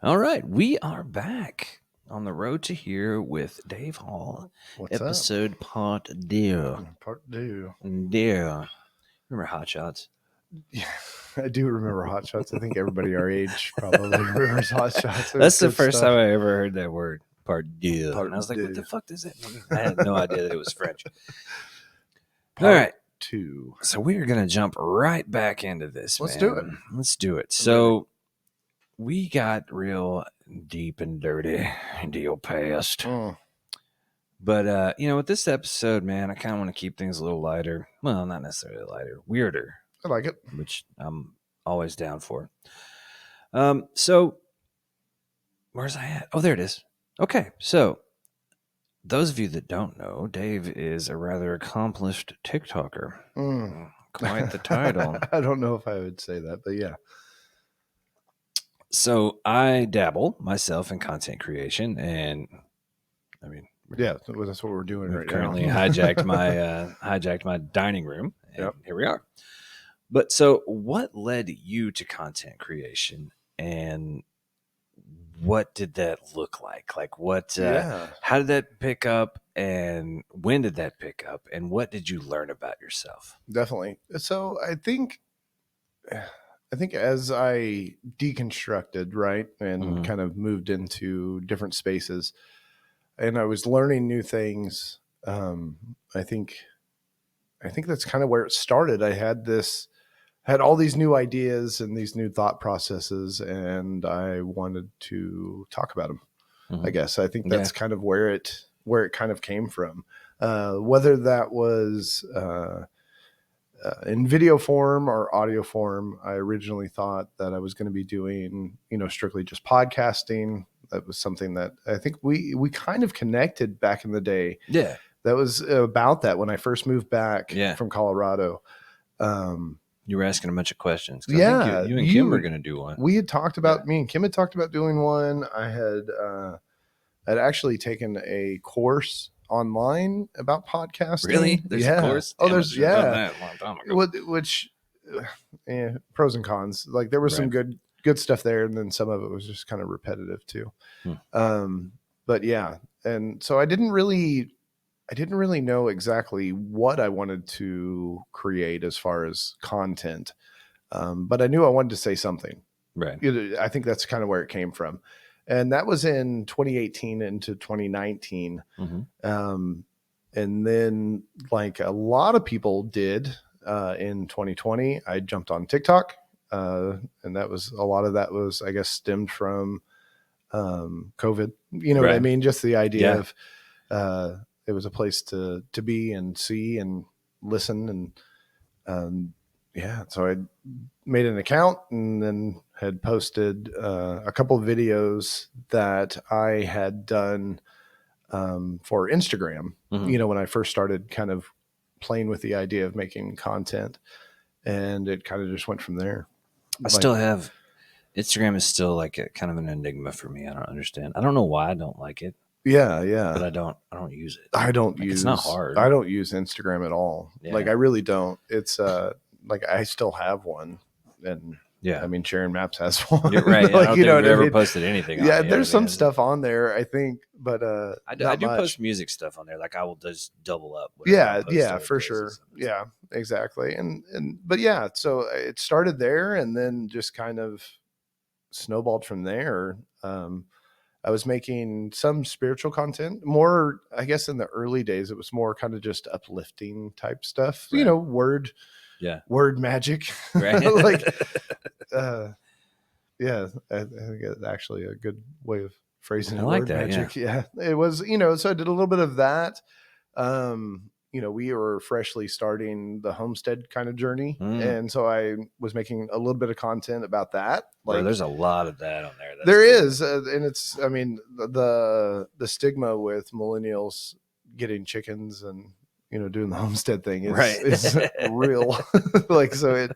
All right, we are back on the road to here with Dave Hall, What's episode part deux. up? Part two. Deux. Remember Hot Shots? Yeah, I do remember Hot Shots. I think everybody our age probably remembers Hot Shots. It was That's the good first stuff. time I ever heard that word, part deux. Part And I was like, what the deux. fuck does that mean? I had no idea that it was French. Part All right, two. so we are going to jump right back into this, Let's man. do it. Let's do it. So we got real deep and dirty into your past. Mm. But with this episode, man, I kind of want to keep things a little lighter. Well, not necessarily lighter, weirder, I like it. which I'm always down for. So where's I at? Oh, there it is. Okay, so those of you that don't know, Dave is a rather accomplished TikToker. Mm. Quite the title. I don't know if I would say that, but yeah. So I dabble myself in content creation, and I mean, Yeah, that's what we're doing we've right currently now. hijacked my dining room, and Yep. here we are. But so, what led you to content creation, and what did that look like? Like, what? Yeah, How did that pick up, and when did that pick up, and what did you learn about yourself? definitely. So I think as I deconstructed, right, and Mhm. kind of moved into different spaces, and I was learning new things. I think that's kind of where it started. I had all these new ideas and these new thought processes, and I wanted to talk about them. I Mhm. guess I think Yeah. that's kind of where it kind of came from. Whether that was in video form or audio form, I originally thought that I was going to be doing, strictly just podcasting. That was something that I think we kind of connected back in the day. Yeah. That was about that when I first moved back Yeah. from Colorado. You were asking a bunch of questions. 'Cause I Yeah, think you and Kim were going to do one. We had talked about me and Kim had talked about doing one. I had I'd actually taken a course online about podcasting. Really? There's a course? Oh, Damn, I there's should have done that a long time ago. which pros and cons. Like there was some Right. good stuff there, and then some of it was just kind of repetitive too. But yeah, and so I didn't really know exactly what I wanted to create as far as content. But I knew I wanted to say something. Right. I think that's kind of where it came from. And that was in 2018 into 2019. Mm-hmm. And then, like a lot of people did in 2020, I jumped on TikTok. And that was a lot of that was, I guess, stemmed from COVID. You know what I mean? Just the idea of it was a place to be and see and listen. And so I made an account and then had posted a couple of videos that I had done for Instagram, when I first started kind of playing with the idea of making content, and it kind of just went from there. I still have Instagram is still like a kind of an enigma for me. I don't understand. I don't know why I don't like it. Yeah. But I don't use it. I don't use it's not hard. I don't use Instagram at all. Yeah. Like I really don't. It's like I still have one, and yeah, I mean Sharon Maps has one. You're right. Like, I don't think I've ever posted anything. Yeah, on it, there's some stuff on there, I think, but I do post music stuff on there. Like I will just double up. Yeah, for sure. Yeah, exactly. And but yeah, so it started there, and then just kind of snowballed from there. I was making some spiritual content, more, I guess, in the early days. It was more kind of just uplifting type stuff, right. word magic, right? Like, yeah, I think it's actually a good way of phrasing it. I like word that, magic. Yeah, it was, so I did a little bit of that. We were freshly starting the homestead kind of journey. And so I was making a little bit of content about that. Like, there's a lot of that on there. There is. And it's, I mean, the stigma with millennials getting chickens and, doing the homestead thing is real. Like, so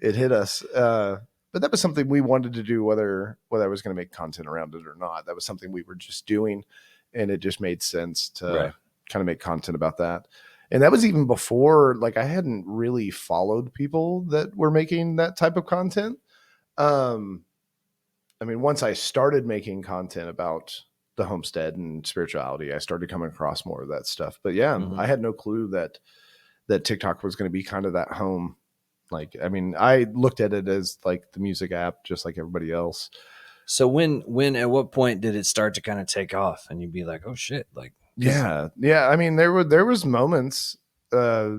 it hit us. But that was something we wanted to do, whether I was going to make content around it or not. That was something we were just doing. And it just made sense to kind of make content about that. And that was even before, like, I hadn't really followed people that were making that type of content. I mean, once I started making content about the homestead and spirituality, I started coming across more of that stuff. But yeah, Mm-hmm. I had no clue that TikTok was going to be kind of that home. Like, I mean, I looked at it as like the music app, just like everybody else. So when at what point did it start to kind of take off and you'd be like, oh shit, like, because Yeah. I mean, there was moments. I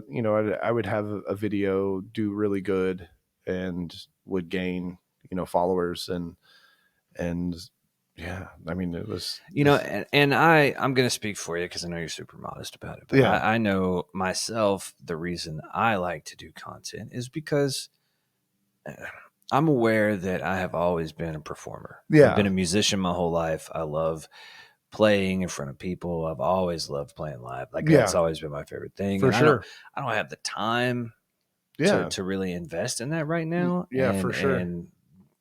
would have a video do really good and would gain followers and yeah. I mean, it was and I'm gonna speak for you because I know you're super modest about it, but yeah, I know myself the reason I like to do content is because uh, I'm aware that I have always been a performer. I've been yeah, a musician my whole life. I love playing in front of people. I've always loved playing live. Like that's yeah, always been my favorite thing. for And sure. I don't have the time Yeah, to really invest in that right now. yeah, for sure. And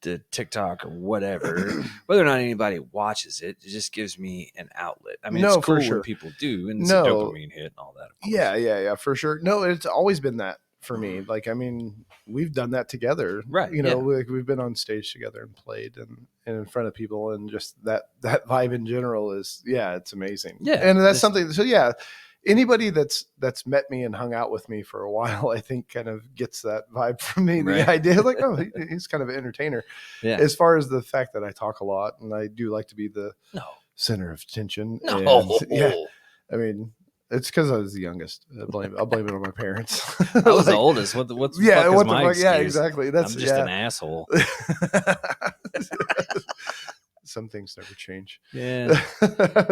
the TikTok or whatever, whether or not anybody watches it, it just gives me an outlet. I mean, it's No, for cool when sure. people do, and it's a No, dopamine hit and all that, of course. yeah, for sure. No, it's always been that for me. Like, I mean, we've done that together. Right. Yeah. Like we've been on stage together and played and in front of people, and just that vibe in general is yeah, it's amazing. Yeah. And that's This, something. So yeah, anybody that's met me and hung out with me for a while, I think kind of gets that vibe from me. The right. idea like, oh, he's kind of an entertainer. Yeah. As far as the fact that I talk a lot and I do like to be the No. center of attention, and yeah, No. I mean, it's because I was the youngest. I'll blame it on my parents. I was the Like, oldest. What the yeah, fuck is what the my fuck? Yeah, excuse? exactly. I'm That's just yeah. an asshole. Some things never change. Yeah.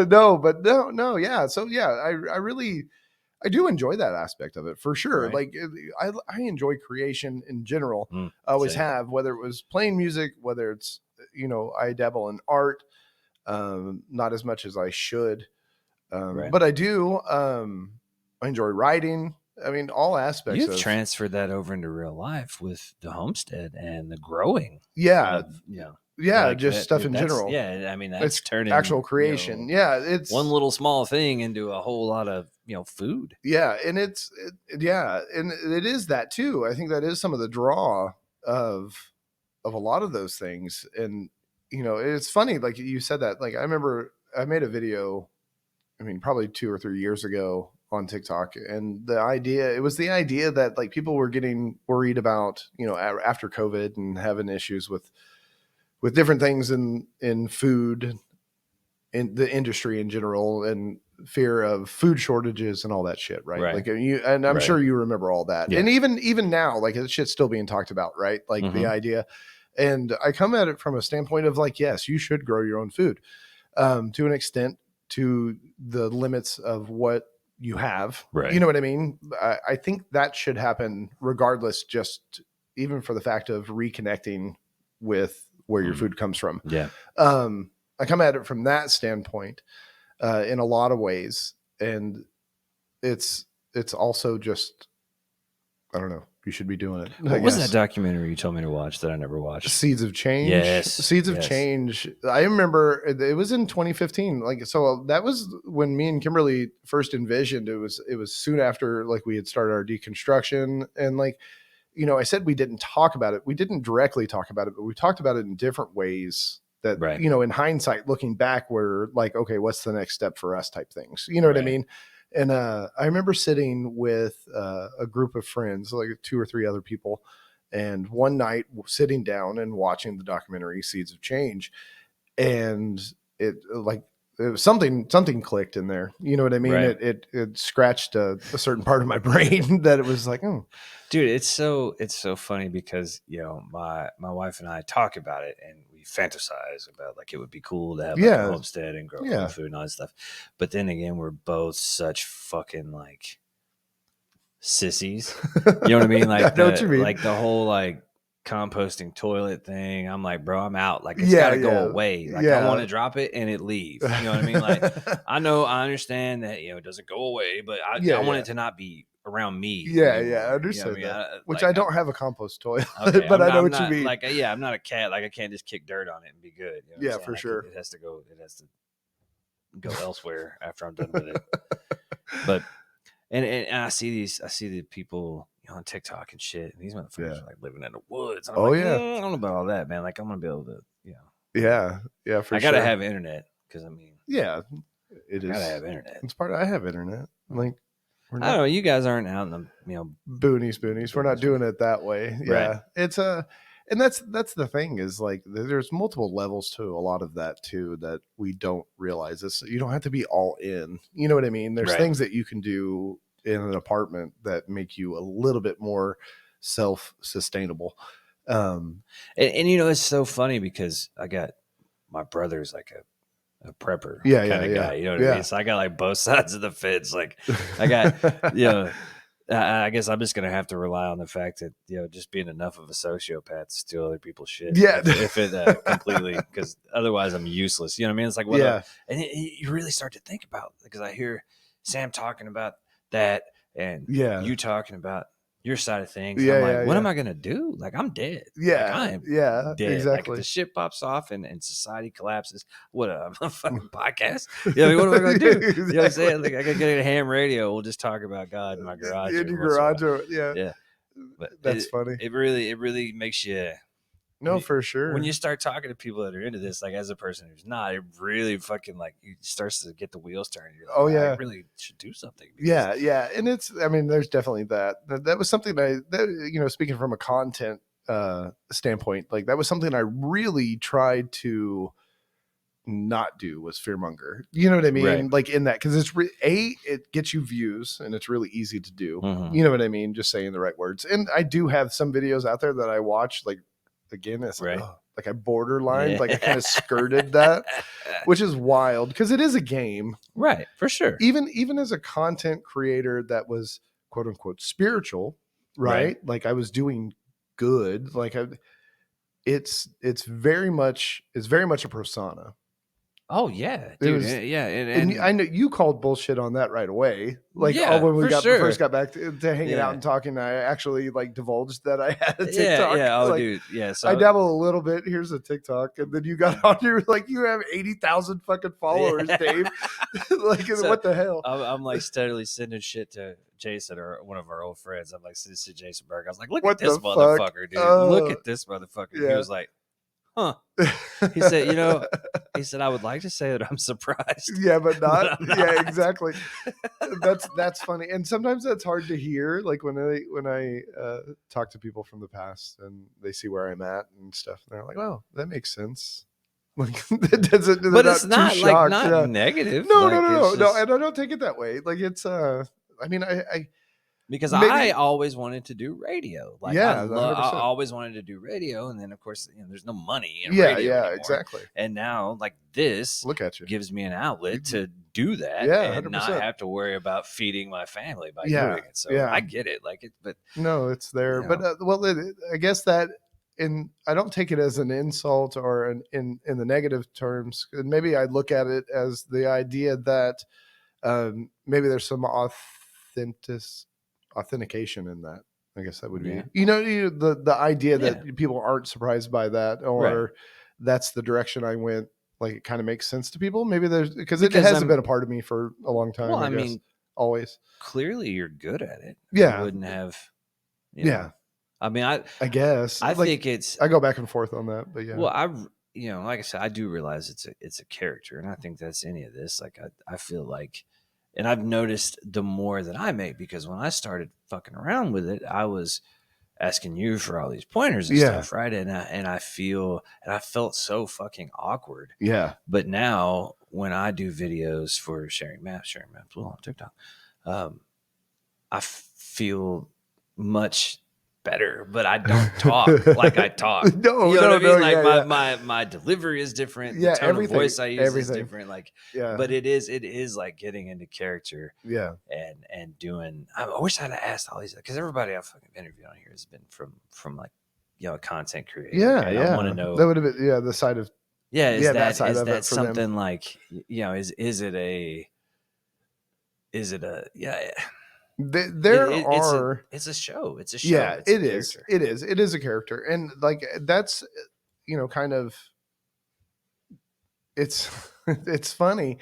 No, but no, yeah. So yeah, I really I do enjoy that aspect of it for sure. Right. Like I enjoy creation in general. Mm, I always same. have, whether it was playing music, whether it's I dabble in art, not as much as I should, Right. but I do. I enjoy writing. I mean, all aspects You've of transferred that over into real life with the homestead and the growing yeah, of, yeah, like just that. stuff in That's, general. yeah. I mean, that's It's turning, actual creation. Yeah, one it's little small thing into a whole lot of, food. yeah, and yeah, and it is that too. I think that is some of the draw of a lot of those things. And it's funny, like you said that. Like I remember I made a video, I mean, probably 2 or 3 years ago on TikTok. And it was the idea that like people were getting worried about, after COVID and having issues with different things in food, in the industry in general, and fear of food shortages and all that shit. Right. Right. Like and I'm Right. sure you remember all that. Yeah. And even now, like that shit's still being talked about. Right. Like the Mm-hmm. idea. And I come at it from a standpoint of like, yes, you should grow your own food, to an extent, to the limits of what you have. Right. You know what I mean? I think that should happen regardless, just even for the fact of reconnecting with where your food comes from. Yeah. I come at it from that standpoint, in a lot of ways. And it's also just, I don't know, you should be doing it. What was that documentary you told me to watch that I never watched? Seeds of Change. Yes. Seeds of Change. I remember it was in 2015. Like, so that was when me and Kimberly first envisioned. It was soon after like we had started our deconstruction. And like, I said we didn't talk about it. We didn't directly talk about it, but we talked about it in different ways that, Right. in hindsight, looking back, we're like, okay, what's the next step for us type things. You know what I Right. mean? And I remember sitting with a group of friends, like 2 or 3 other people, and one night sitting down and watching the documentary Seeds of Change, and it was something clicked in there. You know what I mean? Right. It scratched a certain part of my brain that it was like, oh, Dude, it's so funny because my wife and I talk about it and we fantasize about like it would be cool to have like yeah, a homestead and grow yeah, food and all that stuff. But then again, we're both such fucking like sissies. You know what I mean? Like I know what you mean. like the whole like composting toilet thing. I'm like, bro, I'm out. Like it's Yeah, gotta go yeah, away. Like I yeah. want to drop it and it leave. You know what I mean? Like I understand that it doesn't go away, but I Yeah, want yeah. it to not be around me. Yeah, anymore. yeah, I You know understand what I mean? that. Which like, I don't have a compost toilet, okay, but I know I'm what not you mean. like yeah, I'm not a cat. Like I can't just kick dirt on it and be good. You know what Yeah, I'm saying? for Like, sure. it has to go. It has to go elsewhere after I'm done with it. But and I see the people on TikTok and shit, and these motherfuckers Yeah. are like living in the woods. And I'm Oh like, yeah. I don't know about all that, man. Like I'm gonna be able to, Yeah, yeah, for I gotta sure. have internet because I mean, Yeah, it I gotta is. have internet. It's part. I have internet. Like we're I don't not know. You guys aren't out in the the boonies. We're not boonies, right? doing it that way. Right. Yeah, it's a, and that's the thing is like there's multiple levels to a lot of that too that we don't realize. This you don't have to be all in. You know what I mean? There's Right. things that you can do in an apartment that make you a little bit more self sustainable. Um, And it's so funny because I got my brother's like a prepper yeah, kind yeah, of yeah, guy. You know what I mean? yeah. So I got like both sides of the fence. Like I got, you know, I guess I'm just gonna have to rely on the fact that just being enough of a sociopath to steal other people's shit. Yeah. If it completely, because otherwise I'm useless. You know what I mean? It's like what, Yeah. and you really start to think about because I hear Sam talking about that and Yeah. you talking about your side of things, and I'm Yeah. like, Yeah. what am Yeah. I gonna do? Like I'm dead. Like Yeah. I am Yeah. dead. Like if the Exactly. shit pops off and society collapses, what I'm a fucking podcast. You know, what am I gonna do? You know what I'm Exactly. saying? Like I could get a ham radio. We'll just talk about God in my garage In every your once in a while. garage. Or, yeah. Yeah, but That's funny. it really makes you No, for sure. when you start talking to people that are into this, like as a person who's not, it really fucking like it starts to get the wheels turning. You're like, Oh I yeah. really should do something because Yeah. Yeah. And it's, I mean, there's definitely that was something that, speaking from a content standpoint, like that was something I really tried to not do was fearmonger. You know what I right. mean? Like in that, because it gets you views and it's really easy to do. Mm-hmm. You know what I mean? Just saying the right words. And I do have some videos out there that I watch. Like again, it's like, Right. oh, like I borderlined, Yeah. like I kind of skirted that, which is wild because it is a game. Right, for sure. Even as a content creator that was quote unquote spiritual, Right. right? Like I was doing good. Like it's very much a persona. Oh yeah, It dude. was, Yeah, and I and know you called bullshit on that right away. Like, oh, yeah, when we for got sure. first got back to hanging out Yeah. and talking, I actually like divulged that I had a Yeah, TikTok. yeah. Oh, Like, dude. Yeah. I So, dabble a little bit. Here's a TikTok, and then you got on. You're like, you have 80,000 fucking followers, yeah. Dave. Like, So what the hell? I'm like steadily sending shit to Jason or one of our old friends. I'm like, this is Jason Berg. I was like, look at What this the fuck? motherfucker, dude. Look at this motherfucker. He Yeah. was like, huh. He said, I would like to say that I'm surprised, Yeah, but not. but I'm Yeah, not. exactly. That's funny, and sometimes that's hard to hear. Like when I talk to people from the past and they see where I'm at and stuff, and they're like, "Oh, that makes sense." Like that doesn't. They're But it's not too not like shocked. not Yeah. negative. No, no, Like no, it's no, no. just And I don't take it that way. Like it's. I mean, I because I maybe. always wanted to do radio. Like Yeah, hundred I percent. always wanted to do radio, and then of course there's no money in Yeah, radio yeah, anymore. exactly. And now like this Look at you. gives me an outlet to do that Yeah, and hundred not percent. have to worry about feeding my family by Yeah, doing it. So yeah. I get it. Like it, but No, it's there. you But know, well, I guess that in I don't take it as an insult or in the negative terms. And maybe I look at it as the idea that maybe there's some authentication in that. I guess that would be yeah, the idea yeah, that people aren't surprised by that right. or that's the direction I went. Like it kind of makes sense to people. Maybe there's because it Because hasn't I'm been a part of me for a long well, time. I I guess mean, always. clearly you're good at it. You Yeah, wouldn't have, yeah. I mean, I guess I like think it's I go back and forth on that, but yeah. well, like I said, I do realize it's a character, and I think that's any of this. Like I feel like, and I've noticed the more that I make because when I started fucking around with it, I was asking you for all these pointers and Yeah. stuff, right? And I felt so fucking awkward. Yeah. But now when I do videos for sharing maps well on TikTok, um, I feel much better, but I don't talk like I talk. No, You know what no, I no. mean? Like Yeah, yeah. my delivery is different. The Yeah. tone of Everything. voice I use is Everything. different. Like, Yeah. but it is like getting into character Yeah. and doing. I wish I'd have asked all these because everybody I've fucking interviewed on here has been from like a content creator, Yeah. and I want to Yeah. know. That would have been, yeah, the side of, Yeah, yeah, that side is of it that for them. something like is it a yeah There are, it's a show. It's a show. yeah, It's a it is. character. It is. It is a character. And like, that's, kind of, it's, it's funny.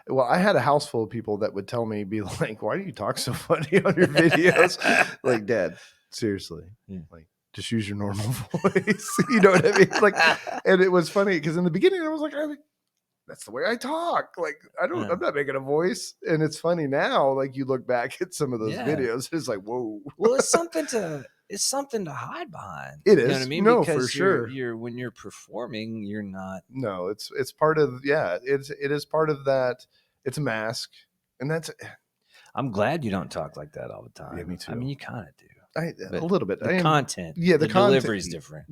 Well, I had a house full of people that would tell me, be like, why do you talk so funny on your videos? Like, Dad, seriously. Yeah. Like, just use your normal voice. You know what I mean? Like, and it was funny because in the beginning I was like, that's the way I talk. Like, I'm not making a voice. And it's funny now, like you look back at some of those Yeah. videos, it's like, whoa. Well, it's something to hide behind. It You know what I is. mean? No, for Because sure. you're when you're performing, you're not. No, it's part of, yeah, it is part of that. It's a mask. And that's, I'm glad you don't talk like that all the yeah, time. me too. I mean, you kind of do. A But little bit. the I am, content, yeah, the the content, delivery is different.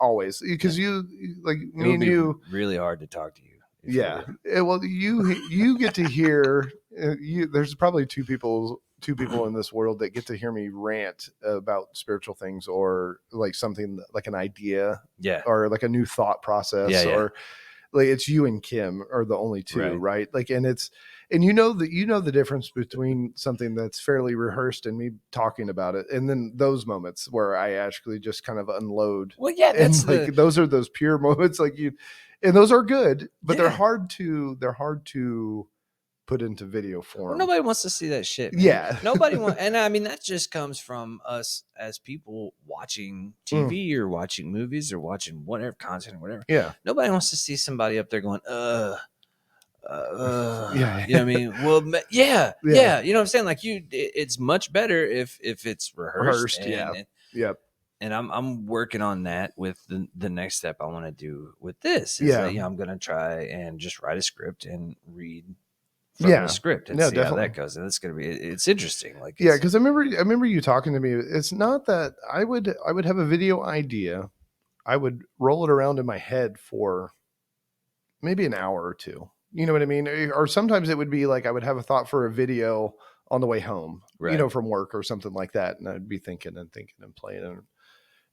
always, because you, like It me would and be you, really hard to talk to you. yeah. Well, you get to hear, there's probably two people in this world that get to hear me rant about spiritual things, or like something like an idea, Yeah. or like a new thought process, Yeah. or like it's you and Kim are the only two, right? Like, and you know the difference between something that's fairly rehearsed and me talking about it, and then those moments where I actually just kind of unload. Well, yeah, that's and like those are those pure moments, like and those are good, but they're hard to put into video form. Well, nobody wants to see that shit, man. Yeah. Nobody wants, and I mean that just comes from us as people watching TV or watching movies or watching whatever content or whatever. Yeah. Nobody wants to see somebody up there going, yeah. you know what I mean? Well, yeah. You know what I'm saying? Like it's much better if it's rehearsed. Yep. And I'm working on that with the next step I want to do with this. Yeah. That, I'm going to try and just write a script and read from the script and see how that goes. And it's going to be, it's interesting. Like, because I remember you talking to me. It's not that I would have a video idea. I would roll it around in my head for maybe an hour or two. You know what I mean? Or sometimes it would be like I would have a thought for a video on the way home, from work or something like that. And I'd be thinking and playing.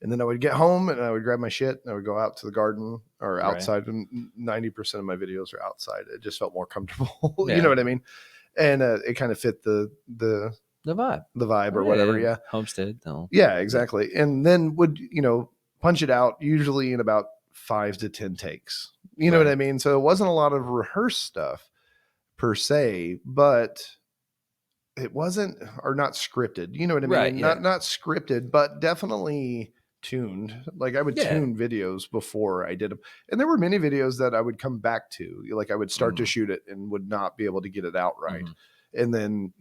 And then I would get home and I would grab my shit and I would go out to the garden or outside. And 90% of my videos are outside. It just felt more comfortable. You know what I mean? And it kind of fit the vibe or whatever. Yeah. Homestead. No. Yeah, exactly. And then would, punch it out usually in about 5 to 10 takes. You know what I mean? So it wasn't a lot of rehearsed stuff per se, but it wasn't, or not scripted. You know what I mean? Not scripted, but definitely tuned. Like I would tune videos before I did them. And there were many videos that I would come back to. Like I would start to shoot it and would not be able to get it out right. And then,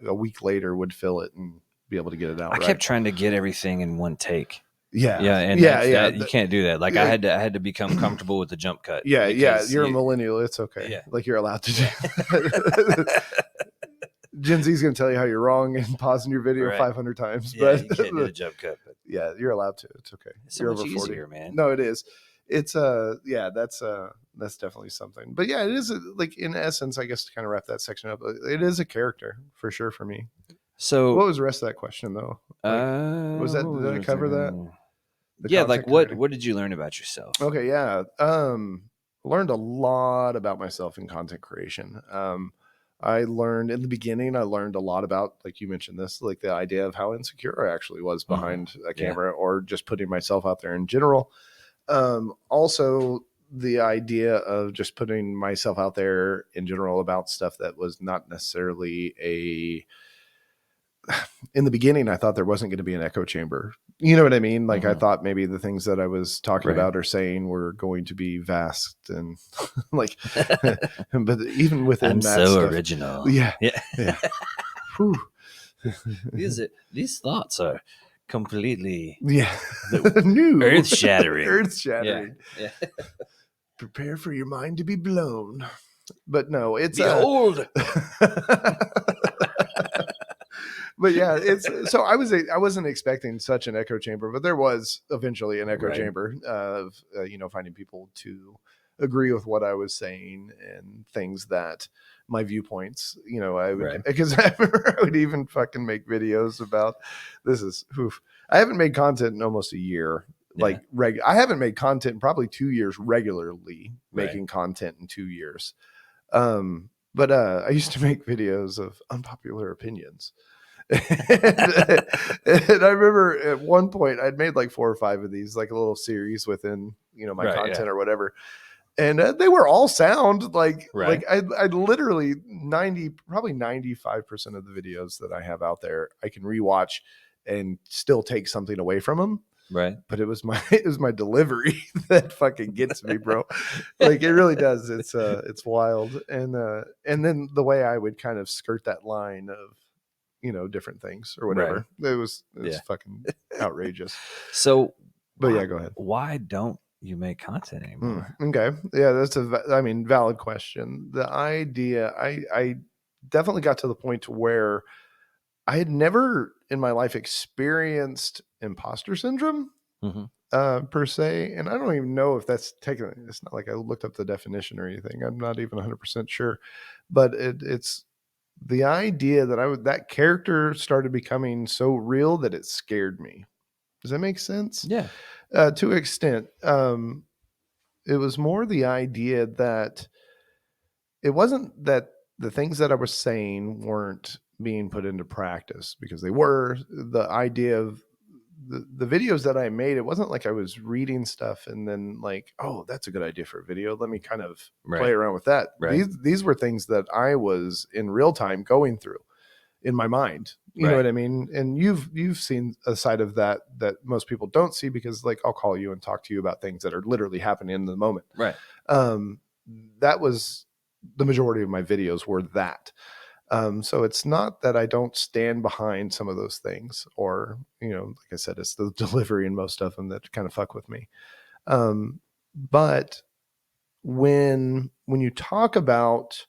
a week later would fill it and be able to get it out. I kept trying to get everything in one take. Yeah. And you can't do that. Like I had to become comfortable with the jump cut. Yeah. You're a millennial. It's okay. Yeah. Like you're allowed to do Gen Z's going to tell you how you're wrong and pausing your video 500 times. But you can't do the jump cut. But yeah, you're allowed to. It's okay. It's so you're much over 40. easier, man. No, it is. It's that's definitely something. But yeah, it is like in essence, I guess to kind of wrap that section up, it is a character for sure for me. So what was the rest of that question though? Like, did I cover that? Like what did you learn about yourself? Okay, yeah. Learned a lot about myself in content creation. I learned in the beginning, a lot about, like you mentioned this, like the idea of how insecure I actually was behind a camera or just putting myself out there in general. Also the idea of just putting myself out there in general about stuff that was not necessarily in the beginning, I thought there wasn't going to be an echo chamber. You know what I mean? Like I thought maybe the things that I was talking about or saying were going to be vast and like, but even within I'm that so stuff, original. Yeah. These thoughts are completely new, earth shattering. Yeah. Prepare for your mind to be blown. But no, it's old. But yeah, so I wasn't expecting such an echo chamber, but there was eventually an echo chamber of finding people to agree with what I was saying and things that my viewpoints, I would, because I remember I would even fucking make videos about I haven't made content in almost a year. Like I haven't made content in probably 2 years regularly, making content in 2 years. But I used to make videos of unpopular opinions. And I remember at one point I'd made like 4 or 5 of these, like a little series within, my content or whatever. And they were all sound like I literally probably 95% of the videos that I have out there, I can rewatch and still take something away from them. Right. But it was my delivery that fucking gets me, bro. Like it really does. It's wild. And then the way I would kind of skirt that line of, different things or Right. whatever. It was Yeah. fucking outrageous. So, But yeah, go ahead. Why don't you make content anymore? Okay. Yeah, that's valid question. The idea, I definitely got to the point where I had never in my life experienced imposter syndrome Mhm. per se. And I don't even know if that's taken, it's not like I looked up the definition or anything. I'm not even 100% sure. But it's the idea that that character started becoming so real that it scared me. Does that make sense? Yeah. To an extent. It was more the idea that it wasn't that the things that I was saying weren't being put into practice, because they were. The idea of the videos that I made, it wasn't like I was reading stuff and then like, oh, that's a good idea for a video. Let me kind of play Right. around with that. Right. These were things that I was in real time going through in my mind. You know Right. what I mean? And you've seen a side of that most people don't see, because like I'll call you and talk to you about things that are literally happening in the moment. Right. Um, that was the majority of my videos were that. So it's not that I don't stand behind some of those things, or, like I said, it's the delivery in most of them that kind of fuck with me. But when you talk about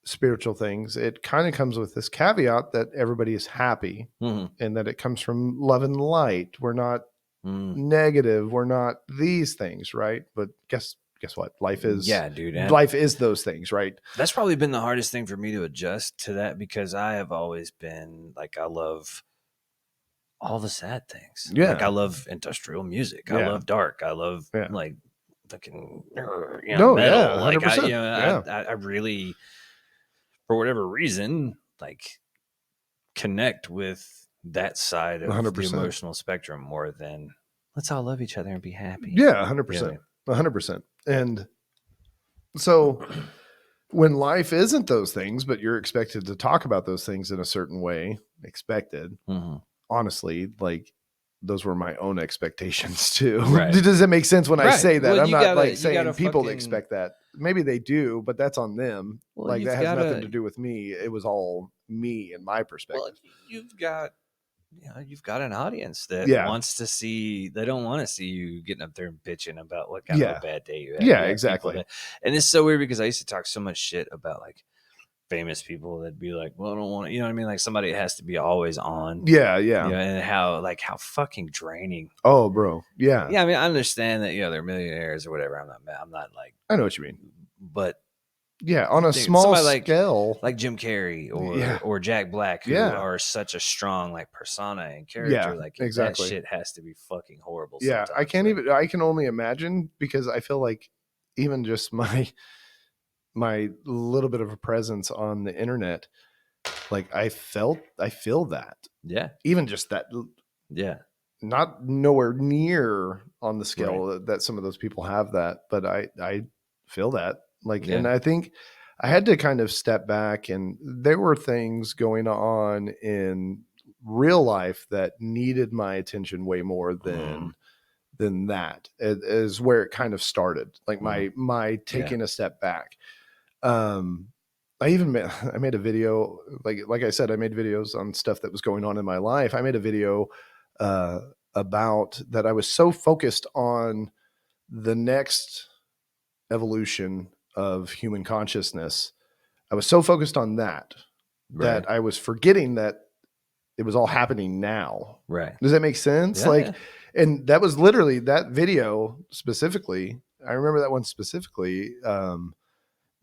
spiritual things, it kind of comes with this caveat that everybody is happy, and that it comes from love and light. We're not negative. We're not these things, right? But guess what? Life is, yeah, dude. life is those things, right? That's probably been the hardest thing for me to adjust to that, because I have always been like, I love all the sad things. Yeah. Like I love industrial music. I Yeah. love dark. I love Yeah. like fucking No, metal. yeah, Like 100%. Yeah. I really, for whatever reason, like connect with that side of the 100%. emotional spectrum more than let's all love each other and be happy. Yeah, 100%. 100%. And so when life isn't those things, but you're expected to talk about those things in a certain way, honestly, like those were my own expectations too. Right. Does that make sense when I say that? Well, I'm not like you saying gotta people fucking, expect that. Maybe they do, but that's on them. well, Like you've that has gotta, nothing to do with me. It was all me and my well, perspective. you've got, you've got an audience that Yeah. wants to see, they don't want to see you getting up there and bitching about what kind of Yeah. a bad day you had. Yeah, You have exactly. people and it's so weird because I used to talk so much shit about like famous people that'd be like, well, I don't want to, you know what I mean? Like somebody has to be always on. Yeah, yeah. And how fucking draining. Oh, bro. Yeah. Yeah, I mean, I understand that, they're millionaires or whatever. I'm not like, I know what you mean. but yeah, on a dude, small somebody scale, like Jim Carrey or Jack Black, who are such a strong like persona and character, like exactly. that shit has to be fucking horrible. Yeah, I can't even. I can only imagine, because I feel like even just my little bit of a presence on the internet, like I feel that. Yeah, even just that. Yeah, not nowhere near on the scale that some of those people have that, but I feel that, like, and I think I had to kind of step back, and there were things going on in real life that needed my attention way more than that. It is where it kind of started, like my taking a step back. I made a video, like I said, I made videos on stuff that was going on in my life. I made a video about that. I was so focused on the next evolution of human consciousness. I was so focused on that that I was forgetting that it was all happening now. Right. Does that make sense? And that was literally that video specifically. I remember that one specifically.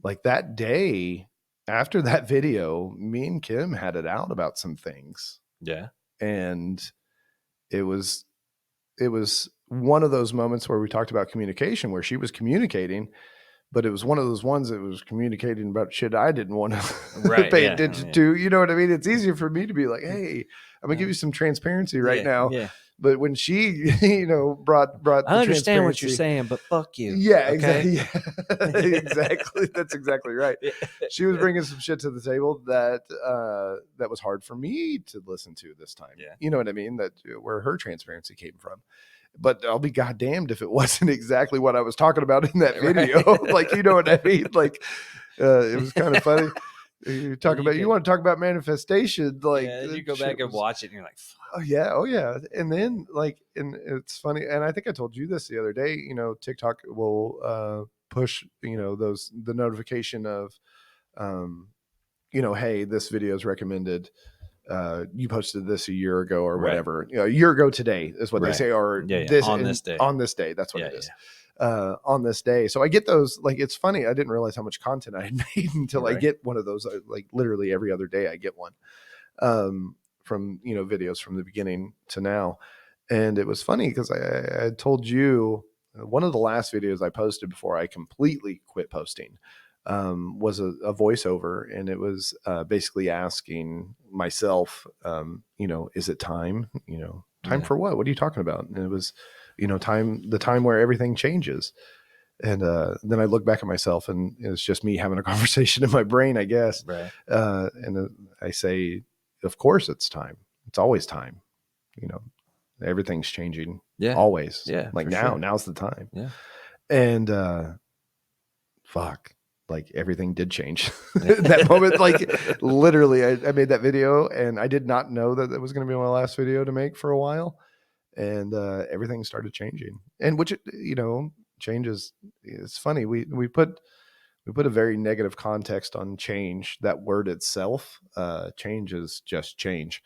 Like that day after that video, me and Kim had it out about some things. Yeah. And it was one of those moments where we talked about communication, where she was communicating, but it was one of those ones that was communicating about shit I didn't want to pay attention to. You know what I mean? It's easier for me to be like, hey, I'm gonna give you some transparency right now. Yeah. But when she, brought I the understand what you're transparency. saying, but fuck you. Yeah, Okay. exactly. Yeah. Exactly. That's exactly right. She was bringing some shit to the table that was hard for me to listen to this time. Yeah. You know what I mean? That where her transparency came from. But I'll be goddamned if it wasn't exactly what I was talking about in that video. Right. Like, you know what I mean? Like, it was kind of funny. You talk You about you could, want to talk about manifestation, like yeah, you that go shit back and was. watch it, and you're like, fuck. Oh yeah. And then and it's funny, and I think I told you this the other day. TikTok will push the notification of hey, this video is recommended. You posted this a year ago or Right. whatever. A year ago today is what they Right. say, or Yeah. Yeah. this On and this day. on this day. That's what Yeah. it is. Yeah. On this day. So I get those. Like, it's funny. I didn't realize how much content I had made until I Right. get one of those. Like, literally every other day I get one from videos from the beginning to now. And it was funny because I had told you one of the last videos I posted before I completely quit posting was a voiceover, and it was basically asking myself, is it time? Time Yeah. for what? What are you talking about? And it was, the time where everything changes. And then I look back at myself, and it's just me having a conversation in my brain, I guess. Right. And I say, of course it's time. It's always time. You know, everything's changing Yeah. always. Yeah. Like For sure. now's the time. Yeah. And fuck, like everything did change in that moment. Like, literally, I made that video, and I did not know that it was going to be my last video to make for a while. And everything started changing, and which changes. It's funny, we put a very negative context on change. That word itself, change is just change,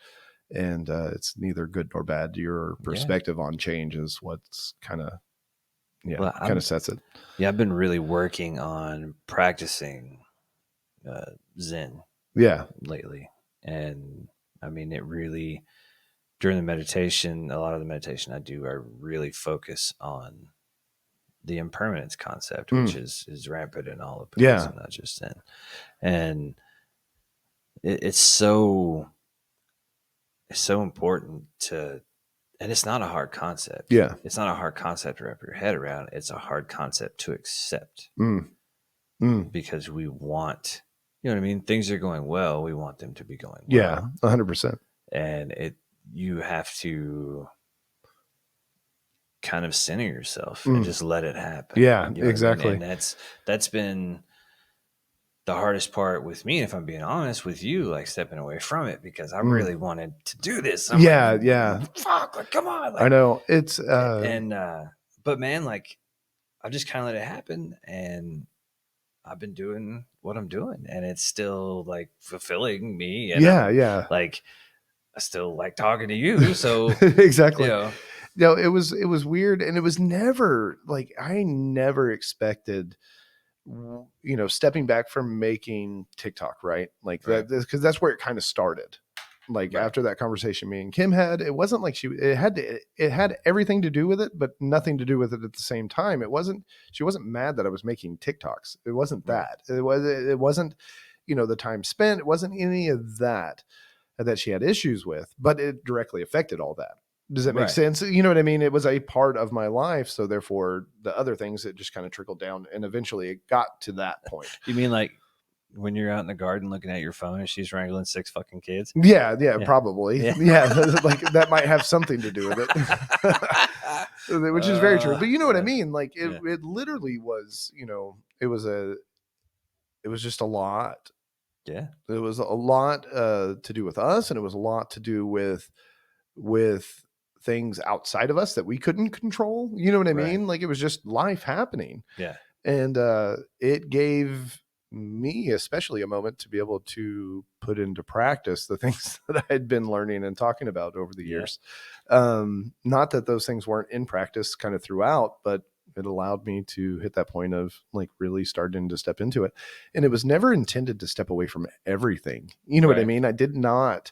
and it's neither good nor bad. Your Yeah. perspective on change is what's kind of Well, sets it. yeah, I've been really working on practicing Zen Yeah, lately, and I mean, it really during the meditation, a lot of the meditation I do, I really focus on the impermanence concept, which mm, is rampant in all of yeah, Buddhism, not just Zen, and it's so important to, and it's not a hard concept. yeah, It's not a hard concept to wrap your head around. It's a hard concept to accept mm, mm, because we want, you know what I mean? Things are going well. We want them to be going yeah, well. 100%. And you have to kind of center yourself and Mm, just let it happen. yeah, You know what I mean? exactly. And that's been the hardest part with me, if I'm being honest with you, like stepping away from it because I Mm, really wanted to do this. I'm like, yeah, yeah. fuck, like, come on. I Like, know it's and, but man, like, I've just kind of let it happen. And I've been doing what I'm doing and it's still like fulfilling me. And yeah, I'm yeah. like, I still like talking to you. So, you Exactly. know, It was weird, and it was never like I never expected, stepping back from making TikTok, right? Like right, that, because that's where it kind of started. Like, right, after that conversation me and Kim had, it wasn't like it had everything to do with it, but nothing to do with it at the same time. She wasn't mad that I was making TikToks. It wasn't right, that. It wasn't, the time spent. It wasn't any of that she had issues with, but it directly affected all that. Does that make right. sense? You know what I mean? It was a part of my life. So therefore the other things, it just kind of trickled down, and eventually it got to that point. You mean like when you're out in the garden looking at your phone and she's wrangling 6 fucking kids? Yeah. Yeah. Yeah. Probably. Yeah. Yeah. Like, that might have something to do with it, which is very true. But you know what I Yeah. mean? Like, Yeah. it literally was, it was just a lot. Yeah. It was a lot to do with us, and it was a lot to do with things outside of us that we couldn't control. You know what I Right. mean? Like, it was just life happening. Yeah. And it gave me especially a moment to be able to put into practice the things that I had been learning and talking about over the Yeah. years. Not that those things weren't in practice kind of throughout, but it allowed me to hit that point of like really starting to step into it. And it was never intended to step away from everything. You know what I Right. mean? I did not,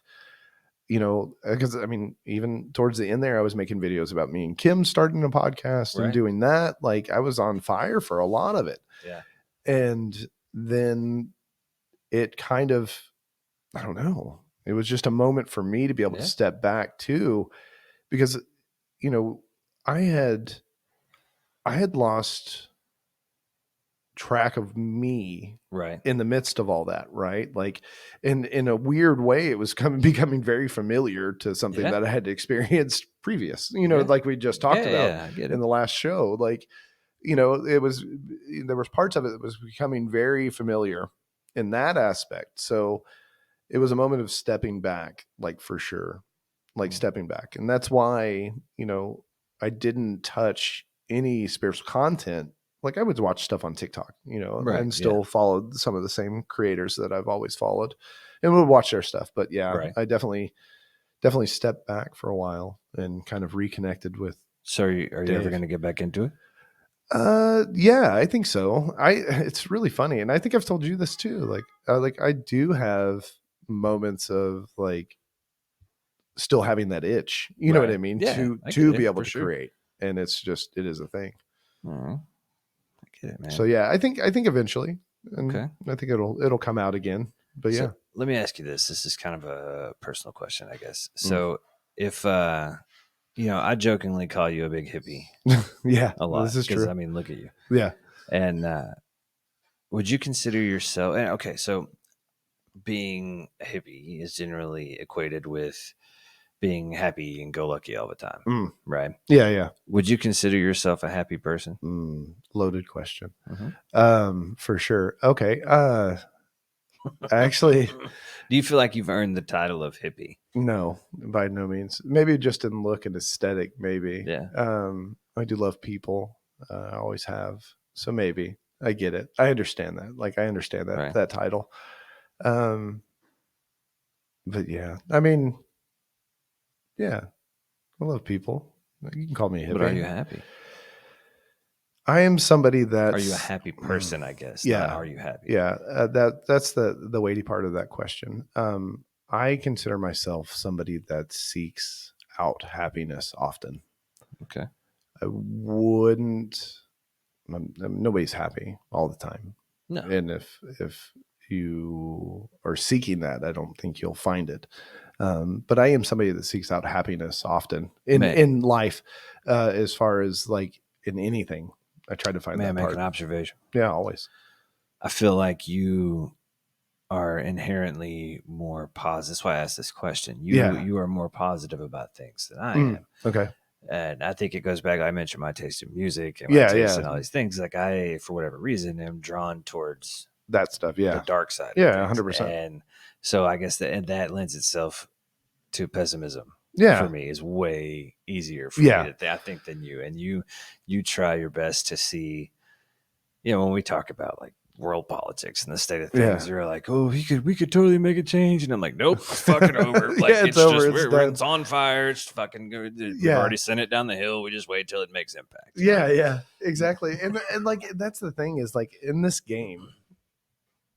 because I mean, even towards the end there, I was making videos about me and Kim starting a podcast and Right. doing that. Like, I was on fire for a lot of it. Yeah. And then it kind of, I don't know, it was just a moment for me to be able to Yeah. step back too, because I had lost track of me Right. in the midst of all that, right? Like in a weird way, it was becoming very familiar to something Yeah. that I had experienced previous, Yeah. like we just Yeah. talked about Yeah. I get in it. the last show. Like, there was parts of it that was becoming very familiar in that aspect. So it was a moment of stepping back, like for sure, like Mm. stepping back. And that's why, I didn't touch any spiritual content. Like I would watch stuff on TikTok, Right. and Yeah. still followed some of the same creators that I've always followed and would watch their stuff. But yeah, Right. I definitely stepped back for a while and kind of reconnected with So are you ever Dave. going to get back into it? Yeah, I think so. It's really funny. And I think I've told you this too. Like I do have moments of like still having that itch, you know what Right. I mean, Yeah. I get to be it able for to sure. create. And it is a thing. Oh, I get it, So man. yeah, I think eventually, and Okay. I think it'll come out again. But So yeah. let me ask you this. This is kind of a personal question, I guess. Mm. So if, I jokingly call you a big hippie Yeah, a lot this is because, true. I mean, look at you. Yeah. And would you consider yourself, and okay, so being a hippie is generally equated with being happy and go lucky all the time, Mm. right? Yeah, yeah. Would you consider yourself a happy person? Loaded question. Hmm. For sure. Okay. Actually, Do you feel like you've earned the title of hippie? no, by no means. Maybe just in look and aesthetic, maybe. Yeah. I do love people. I always have. So maybe I get it. I understand that. Like I understand Right. that title. Um, but yeah, I mean, yeah, I love people. You can call me a But are you hippie. happy? I am somebody Are you a that's, happy person, I guess, not yeah, are you happy? yeah. That's the weighty part of that question. I consider myself somebody that seeks out happiness often. Okay. I wouldn't. Nobody's happy all the time, No. and if you are seeking that, I don't think you'll find it. But I am somebody that seeks out happiness often Man, in life, as far as like in anything. I try to find may I that make an part. observation? Yeah, always. I feel like you are inherently more positive. That's why I asked this question. You Yeah. you are more positive about things than I Mm, am. okay. And I think it goes back. I mentioned my taste in music and my Yeah, taste yeah. in all these things. Like I, for whatever reason, am drawn towards That stuff. the Yeah. dark side of Yeah, things. 100%. And so I guess that lends itself to pessimism for Yeah. me is way easier for me Yeah. to I think than you. And you try your best to see, when we talk about like world politics and the state of things, Yeah. you're like, oh, we could totally make a change, and I'm like, nope, it's fucking over. Like Yeah, it's it's over. just It's done. it's on fire. It's fucking good. We've Yeah. already sent it down the hill. We just wait till it makes impact. Yeah, yeah. Exactly. And like that's the thing is like in this game,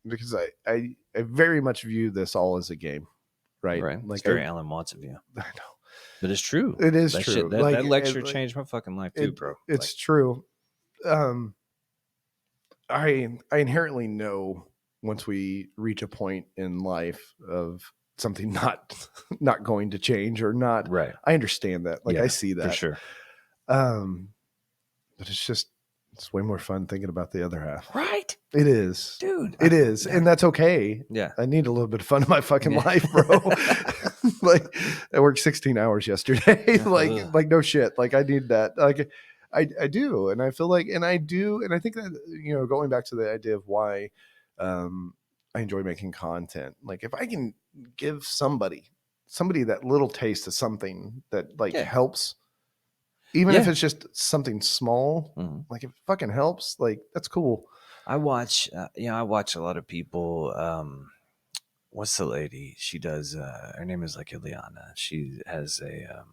because I very much view this all as a game, right? Right? It's Like very Alan Watts of you, I know but it's true. it is That shit true. that lecture changed my fucking life too, It bro. Like, it's true. Um, I inherently know once we reach a point in life of something not going to change or not. right? I understand that. Like I Yeah, see for that. sure. Um, but it's way more fun thinking about the other half. Right, It is. dude. It is. And that's okay. Yeah. I need a little bit of fun in my fucking Yeah. life, bro. Like I worked 16 hours yesterday. Ugh. like no shit. Like I need that. Like I do. And I feel like, and I do. And I think that, going back to the idea of why, I enjoy making content. Like if I can give somebody that little taste of something that like Yeah. helps, even if Yeah. it's just something small, Mhm. like if it fucking helps, like that's cool. I watch, I watch a lot of people. What's the lady? She does. Her name is like Ileana. She has a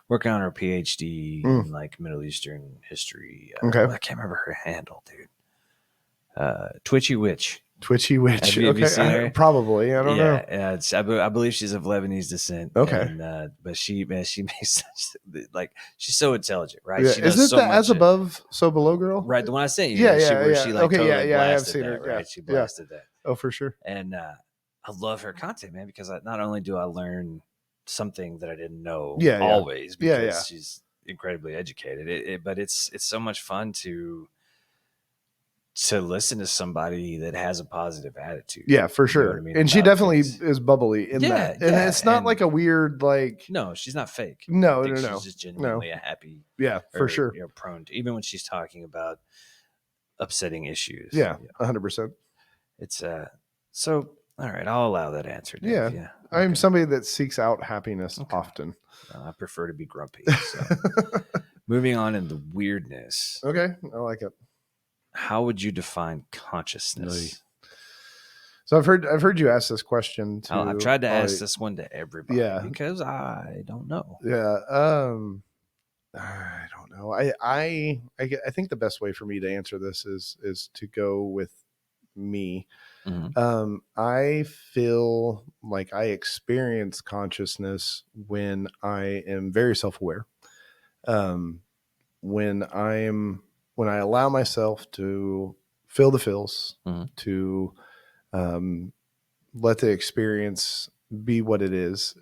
working on her PhD Mm, in like Middle Eastern history. okay. I can't remember her handle, dude. Twitchy Witch. Twitchy witch. Have you Okay. seen her? Probably. I don't know. Yeah. I believe she's of Lebanese descent, Okay. and but she makes like she's so intelligent, right? Yeah. She Isn't knows it so the as much. above, so below girl? Right, the one I sent you, Yeah. she Yeah. where Yeah. she like Okay. Yeah. totally Yeah. I have blasted seen that, her. Yeah. right? She Yeah. blasted that, Oh, for sure. and I love her content, man, because not only do I learn something that I didn't know Yeah. Yeah. always Yeah. Yeah. because she's incredibly educated. But it's so much fun to listen to somebody that has a positive attitude. Yeah, for You know what I sure. mean And she about definitely things. is bubbly in Yeah, that. And yeah, it's not like and a weird, like, no, she's not fake. I no, think no, she's no, just no. genuinely a happy Yeah, for or sure. prone to, even when she's talking about upsetting issues. Yeah, 100%. It's so all right. I'll allow that answer, Dave. Yeah. Yeah, I'm okay, somebody that seeks out happiness okay. often. Well, I prefer to be grumpy. So moving on in the weirdness, Okay, I like it. how would you define Oy. consciousness? So I've heard you ask this question I've to tried to ask probably, this one to everybody yeah, because I don't know. yeah. I don't know. I think the best way for me to answer this is to go with me. Mhm. I feel like I experience consciousness when I am very self-aware. Um, when I allow myself to feel the feels, Mhm. to um, let the experience be what it is,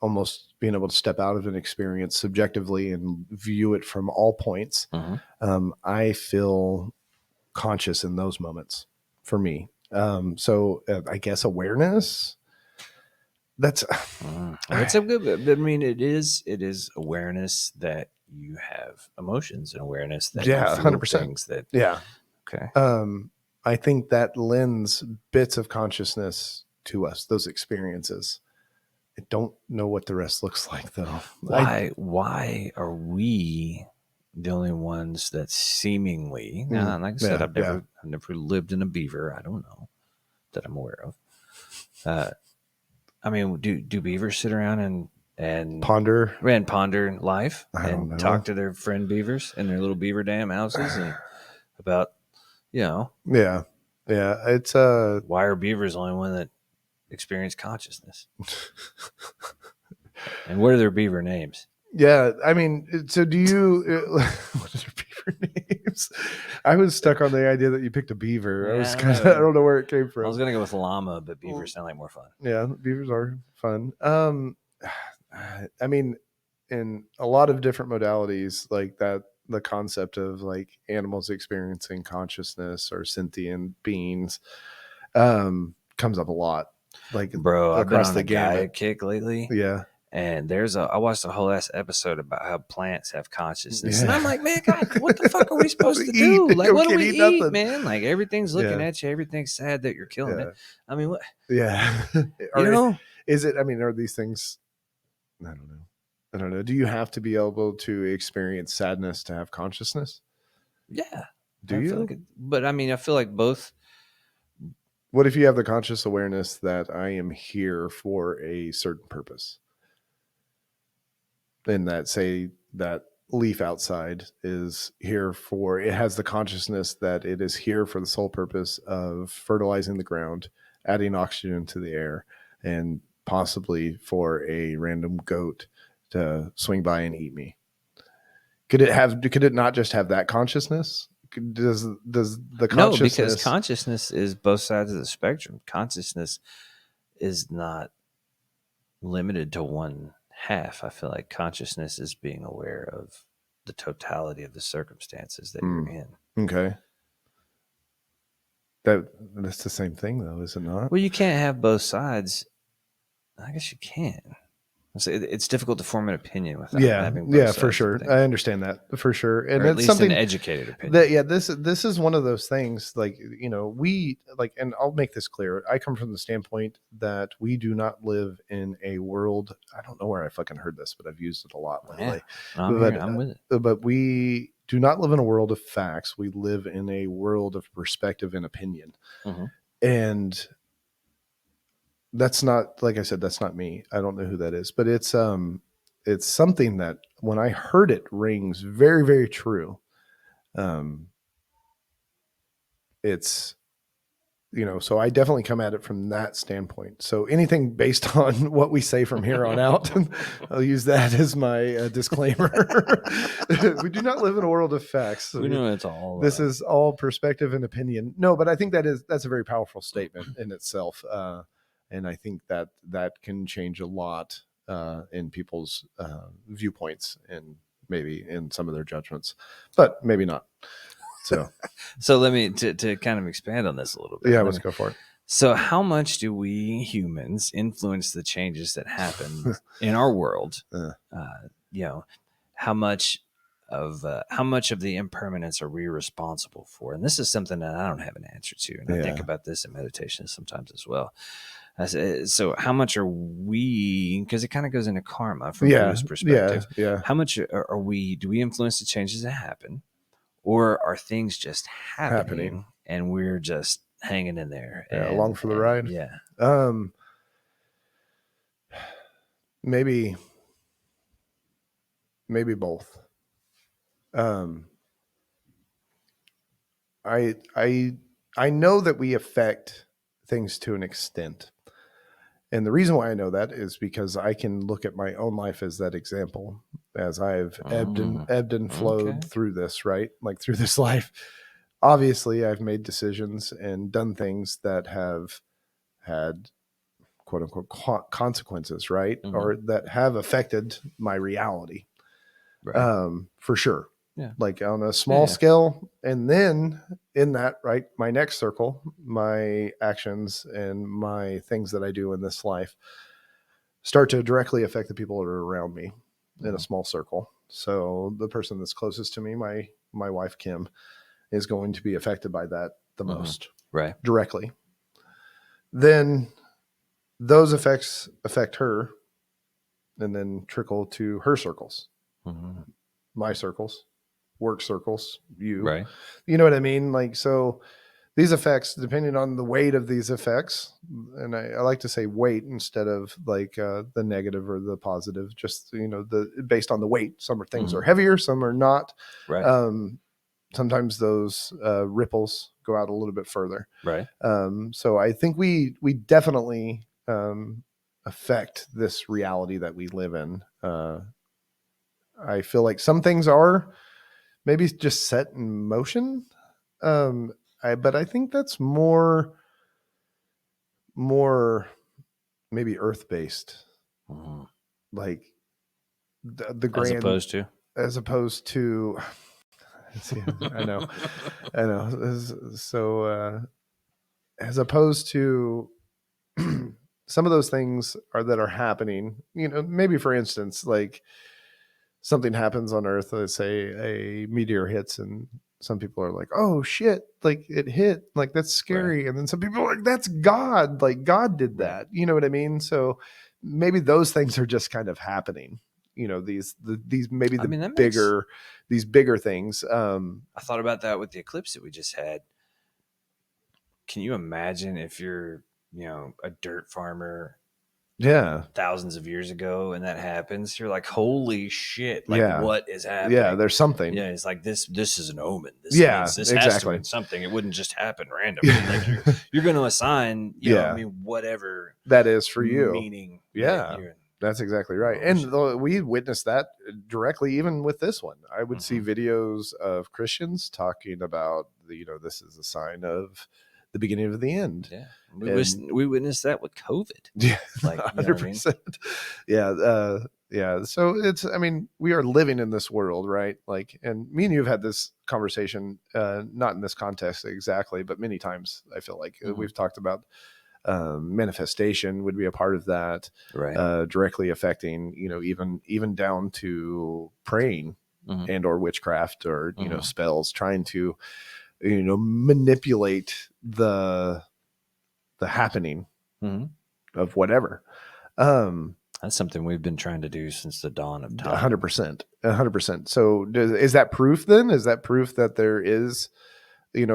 almost being able to step out of an experience subjectively and view it from all points. Mhm. I feel conscious in those moments for me. So I guess awareness. That's That's a good. I mean, it is awareness that you have emotions and awareness that you yeah, feel 100%. things that. Yeah. Okay. I think that lends bits of consciousness to us, those experiences. I don't know what the rest looks like though. Why are we the only ones that seemingly now, like I said, Yeah, I've yeah. never lived in a beaver. I don't know that I'm aware of. Uh, I mean, do beavers sit around and Ponder. ponder life I don't and talk know. to their friend beavers in their little beaver dam houses and about you know Yeah. Yeah. It's why are beavers the only one that experience consciousness and what are their beaver names? yeah. I mean, so do you what are beaver names? I was stuck on the idea that you picked a beaver. I Yeah, was I don't kind of I know. don't know where it came I was from. gonna go with llama, but beavers sound like more fun. Yeah, beavers are fun. I mean, in a lot of different modalities, like that, the concept of like animals experiencing consciousness or sentient beings comes up a lot, like Bro, I've been across on the a Gaia gamut. kick lately, Yeah, and I watched a whole ass episode about how plants have consciousness, and yeah. I'm like, man, God, what the fuck are we supposed We to eat. do? Like, We what do can't we eat eat, nothing. man? Like, everything's looking Yeah, at you, everything's sad that you're killing it. yeah, I mean, what? yeah. You Or know? is it? I mean, are these things? I don't know. I don't know. Do you have to be able to experience sadness to have consciousness? Yeah, Do I feel like you? it, but I mean, I feel like both. What if you have the conscious awareness that I am here for a certain purpose? And that, say, that leaf outside is here for, it has the consciousness that it is here for the sole purpose of fertilizing the ground, adding oxygen to the air, and possibly for a random goat to swing by and eat me. Could it not just have that consciousness? Does the No, because consciousness? consciousness is both sides of the spectrum. Consciousness is not limited to one half. I feel like consciousness is being aware of the totality of the circumstances that you're Hmm, in. okay. That's the same thing though, is it not? Well, you can't have both sides. I guess you can. It's difficult to form an opinion without Yeah, having both yeah, for sides of sure. I things, understand that for sure. And or at it's least an something educated opinion. that, yeah, this is one of those things, like, we like, and I'll make this clear. I come from the standpoint that we do not live in a world. I don't know where I fucking heard this, but I've used it a lot Yeah, lately. no, I'm here. But I'm with it. but we do not live in a world of facts. We live in a world of perspective and opinion. Hmm. And that's not, like I said, that's not me. I don't know who that is, but it's something that when I heard it rings very, very true. Um, it's, so I definitely come at it from that standpoint. So anything based on what we say from here on out, I'll use that as my disclaimer. We do not live in a world of facts. We know it's all. This is all perspective and opinion. No, but I think that's a very powerful statement in itself. And I think that can change a lot in people's viewpoints and maybe in some of their judgments, but maybe not. So So let me to kind of expand on this a little bit. yeah, let's go for it. So how much do we humans influence the changes that happen in our world? Uh, You know, how much how much of the impermanence are we responsible for? And this is something that I don't have an answer to, and I think yeah, about this in meditation sometimes as well. So how much are we? Because it kind of goes into karma from yeah, Buddhist yeah, perspective. yeah. How much are we? Do we influence the changes that happen, or are things just Happening. happening and we're just hanging in there? Yeah, along for the And ride. yeah, Um, maybe both. Um, I I I know that we affect things to an extent. And the reason why I know that is because I can look at my own life as that example, as I've ebbed and flowed okay, through this, right? Like through this life. Obviously, I've made decisions and done things that have had quote unquote consequences, right? mm-hmm. Or that have affected my reality, Right, for sure. yeah, Like on a yeah, small yeah, scale. And then in that, right, my next circle, my actions and my things that I do in this life start to directly affect the people that are around me in a mm-hmm. small circle. So the person that's closest to me, my wife Kim, is going to be affected by that the Mm-hmm. most Right, directly. Then those effects affect her and then trickle to her circles, mm-hmm. my circles, work circles, you. Right, You know what I mean? Like, so these effects, depending on the weight of these effects, and I like to say weight instead of like the negative or the positive, just, the based on the weight. Some are things mm-hmm. are heavier, some are not. Right, Um, Sometimes those ripples go out a little bit further. right, So I think we definitely affect this reality that we live in. I feel like some things are maybe just set in motion. But I think that's more maybe earth based, mm-hmm. like the As grand, opposed to, as opposed to. See, I know. So as opposed to some of those things that are happening, maybe for instance, like something happens on Earth, let's say a meteor hits, and some people are like, "Oh shit!" Like it hit, like that's right, scary, and then some people are like, "That's God!" Like God did right. that. You know what I mean? So maybe those things are just kind of happening. These maybe I mean, that makes. these bigger things. I thought about that with the eclipse that we just had. Can you imagine if you're, a dirt farmer Yeah, thousands of years ago and that happens? You're like, holy shit! Like, yeah, what is yeah. happening? There's something. Yeah, it's like this. This is an omen. This Yeah, means this has to exactly. mean something. It wouldn't just happen randomly. Like you're going to assign, I Yeah, mean, whatever that is for you. meaning that Yeah, you're. that's exactly right. Holy And shit! we witnessed that directly, even with this one. I would see Mm-hmm. videos of Christians talking about, this is a sign of the beginning of the end. Yeah, And we witnessed that with COVID. yeah, Like, you know what I mean? 100%. Yeah. Yeah. So I mean, we are living in this world, right? Like, and me and you have had this conversation, not in this context exactly, but many times I feel like Mm-hmm. we've talked about manifestation would be a part of that, Right. directly affecting, even down to praying Mm-hmm. and or witchcraft or Mm-hmm. spells, trying to manipulate the happening Mm-hmm. of whatever. um That's something we've been trying to do since the dawn of time. 100%, 100%. So is that proof? Then is that proof that there is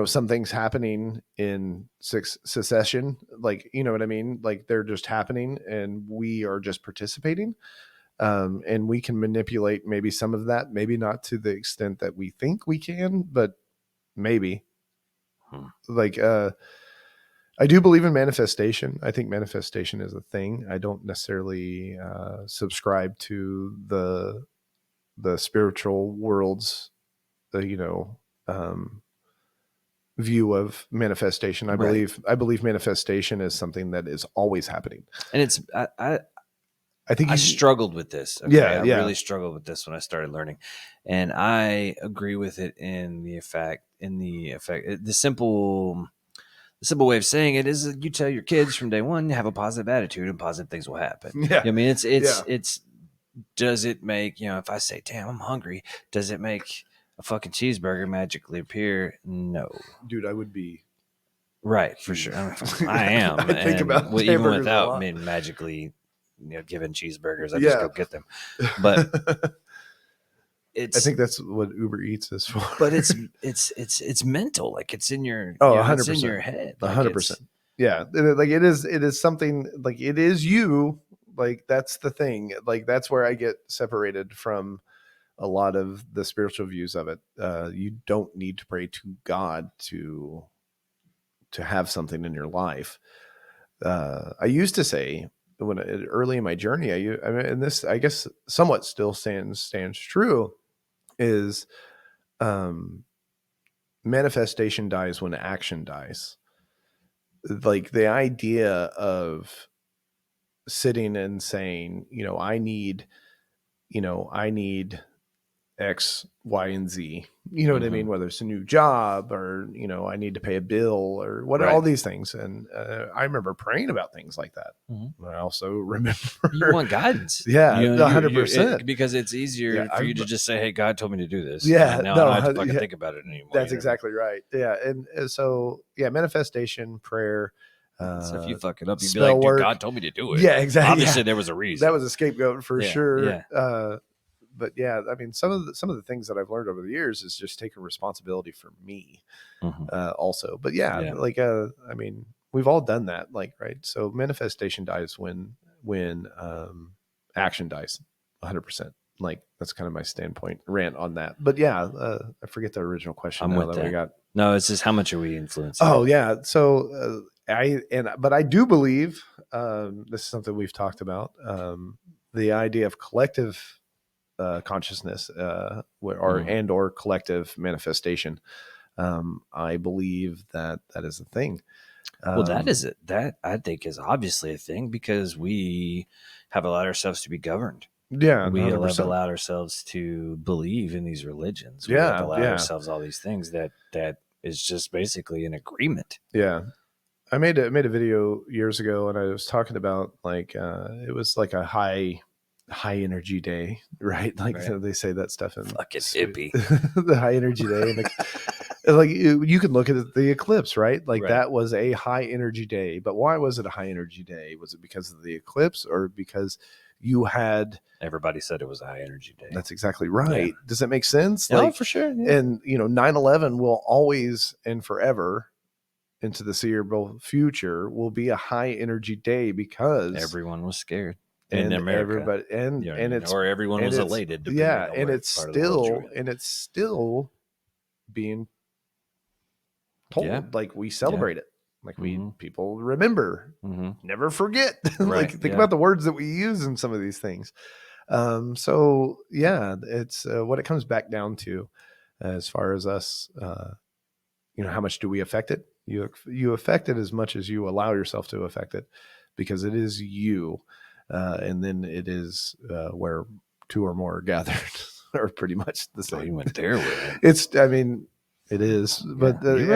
some things happening in succession, like, you know what I mean, like they're just happening and we are just participating, and we can manipulate maybe some of that, maybe not to the extent that we think we can, but maybe, Hmm. like, I do believe in manifestation. I think manifestation is a thing. I don't necessarily subscribe to the spiritual world's uh, you know um, view of manifestation. Right. I believe manifestation is something that is always happening. And it's I think I you, struggled with this. Okay, yeah, I yeah, really struggled with this when I started learning, and I agree with it in the effect. The simple way of saying it is that you tell your kids from day one, you have a positive attitude, and positive things will happen. yeah, You know what I mean, yeah, it's. Does it make, if I say, "Damn, I'm hungry," does it make a fucking cheeseburger magically appear? No. dude, I would be Right, for huge. sure. I am, I think and about even hamburgers a without lot. me magically, given cheeseburgers, I just Yeah. go get them. But I it's, think that's what Uber Eats is for. but it's mental. Like it's in your, Oh, it's in 100%. your head. Like 100%. it's Yeah. Like it is something like it is you. Like that's the thing. Like that's where I get separated from a lot of the spiritual views of it. You don't need to pray to God to have something in your life. I used to say when early in my journey, I mean, and this I guess somewhat still stands true is um, manifestation dies when action dies. Like the idea of sitting and saying, I need X, Y, and Z. You know what I mean? mhm, Whether it's a new job or, I need to pay a bill or what, all right. these things. And I remember praying about things like that. Mhm. I also remember, You want guidance. yeah, You 100%. because it's Yeah. easier for you to just say, "Hey, God told me to do this," Yeah, and now I don't no, have to fucking yeah, think about it anymore. that's You know what I mean? exactly right. Yeah. And so, yeah, manifestation, prayer, So if you fuck it up, you'd be spell like, "Dude, work. God told me to do it. Yeah, exactly. Yeah. Obviously, there was a That reason." was a scapegoat for Yeah, sure. yeah. But yeah, I mean, some of the things that I've learned over the years is just taking responsibility for me, Mhm. also. But yeah, Yeah. like, I mean, we've all done that, like, right. So manifestation dies when action dies, 100%. Like that's kind of my standpoint rant on that. But yeah, I forget the original question I'm now with that we that. got. No, it's just how much are we influencing Oh it? yeah, so but I do believe this is something we've talked about. The idea of collective consciousness, Mhm. or collective manifestation. I believe that that is a thing. Well, that Um, is it. That I think is obviously a thing because we have allowed ourselves to be governed. yeah, We have 100%. allowed ourselves to believe in these religions. We have Yeah, allowed yeah, ourselves all these things that is just basically an agreement. yeah. I made a video years ago, and I was talking about like it was like a high energy day, right? Like Right. they say that stuff in Fucking hippie. the high energy day, and like you can look at the eclipse, right? Like Right. that was a high energy day. But why was it a high energy day? Was it because of the eclipse or because you had? Everybody said it was a high energy day. That's exactly Yeah. right. Does that make sense? Oh, Like, for sure. Yeah. and 9/11 will always and forever into the seeable future will be a high energy day because Everyone was scared in and America. everybody You know what I and mean? it's Or everyone and was it's elated, depending yeah, on and where it's part of the world you're in. still being Yeah. told, like we Yeah. celebrate it, like we Mm-hmm. people remember, Mm-hmm. never forget. Like Right. think Yeah. about the words that we use in some of these things. So yeah, it's what it comes back down to, as far as us, how much do we affect it? You affect it as much as you allow yourself to affect it, because it is you, and then it is where two or more are gathered, are pretty much the Oh, you same. went there with it. It's, I mean, it is, Yeah. but You're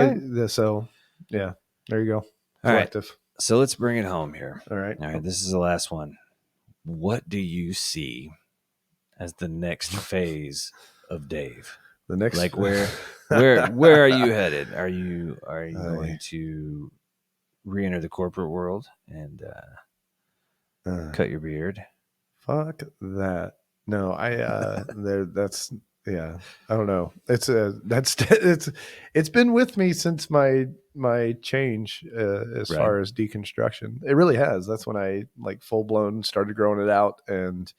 right. so yeah, there you go, All right. collective. So let's bring it home here. All right, All right. This is the last one. What do you see as the next phase of Dave? the next. Like where are you headed? Are you I, going to re-enter the corporate world and uh, cut your beard? Fuck that. No, that's yeah. I don't know. It's been with me since my change, as Right. far as deconstruction. It really has. That's when I like full blown started growing it out, and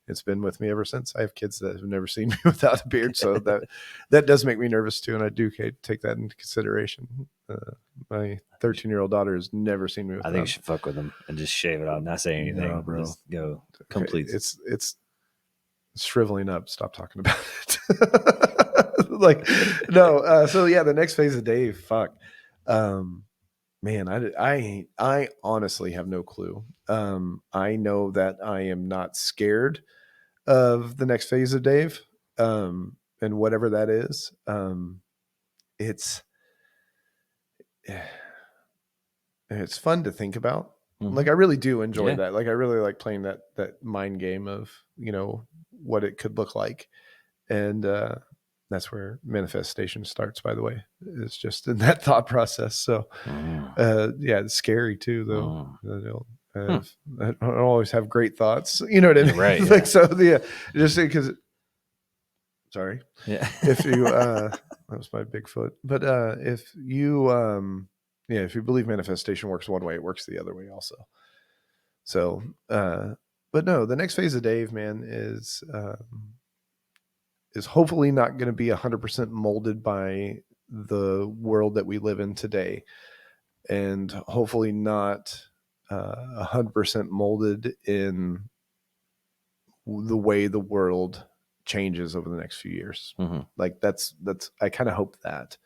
it's been with me ever since. I have kids that have never seen me without a beard, so that does make me nervous too, and I do take that into consideration. My 13-year-old daughter has never seen me I think you without. should fuck with him and just shave it off, not say No, anything. bro. Just go Okay, complete. it's shriveling up. Stop talking about it. Like, no. So yeah, the next phase of Dave. Fuck. Um, Man, I honestly have no clue. I know that I am not scared of the next phase of Dave, and whatever that is. It's it's fun to think about. Like Mm-hmm. I really do enjoy Yeah. that. Like I really like playing that mind game of what it could look like, and that's where manifestation starts. By the way, it's just in that thought process. So Mm. yeah, it's scary too, though. Mm. Hmm. I don't always have great thoughts. You know what I Yeah, mean? right. Like Yeah. so, yeah. Just because, sorry, Yeah. if you that was my Bigfoot. But if you yeah, if you believe manifestation works one way, it works the other way also. So but no, the next phase of Dave, man, is hopefully not going to be 100% molded by the world that we live in today, and hopefully not 100% molded in the way the world changes over the next few years. Mm-hmm. Like that's I kind of hope that.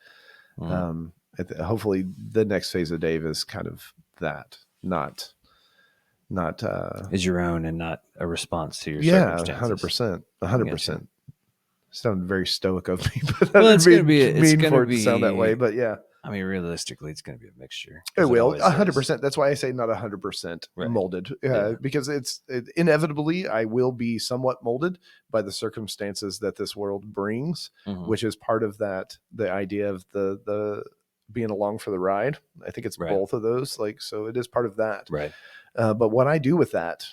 Mm. Hopefully the next phase of Dave is kind of that, not Is your own and not a response to your yeah, circumstances. 100%, I gotcha. 100%. Sounded very stoic of me, but Well, that'd it's be gonna be. It's mean gonna for it to sound that way. be. But yeah, I mean, realistically, it's gonna be a mixture it because it will always is. 100%. That's why I say not 100% Right. molded, Yeah. because inevitably I will be somewhat molded by the circumstances that this world brings, Mm-hmm. which is part of that. The idea of the being along for the ride. I think it's Right. both of those. Like so, it is part of that. Right. But what I do with that